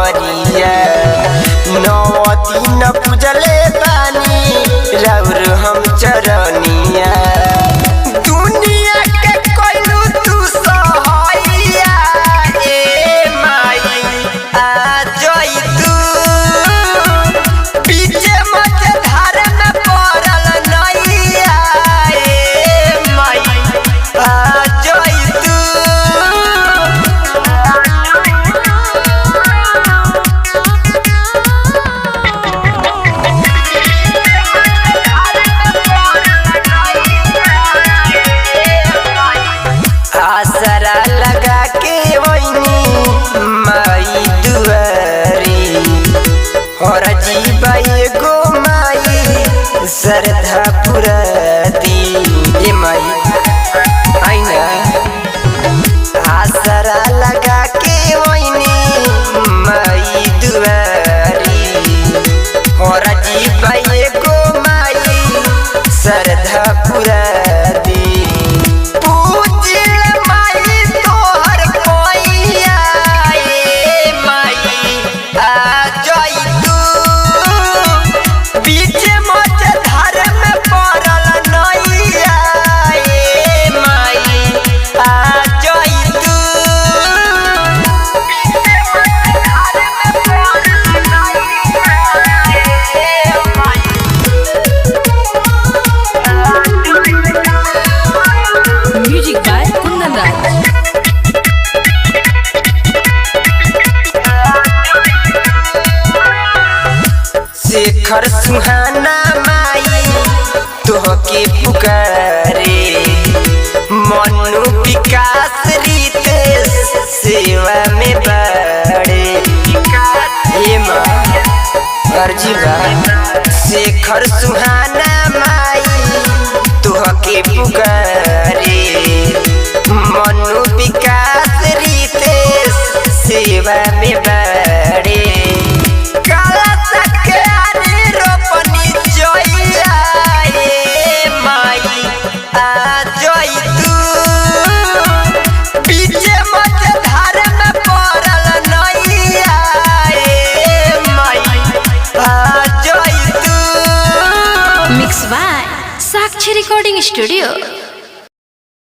दुआरिया। 9 दिन पूजले बानी राउर हम चरनिया। दुनिया के कोइलू तू सहाइया ए माई आ जाई तू पीछे मझधार में पड़ल नैया ए माई आ जाई तू। आसरा लगा के वही माई दुआरी और जीवा एगो माई श्रद्धा पुराती ए माई आईना। आसरा लगा के वही माई दुआरी और जीवा एगो माई श्रद्धा पुराती। शेखर सुहाना माई तोहके पुकारे। मनु विकास रितेश सेवा में बड़े हे माँ अर्जीवा। शेखर सुहाना माई तोहके पुकारे। मनु विकास रितेश सेवा में बड़े। Mixed by Sakshi Recording Studio।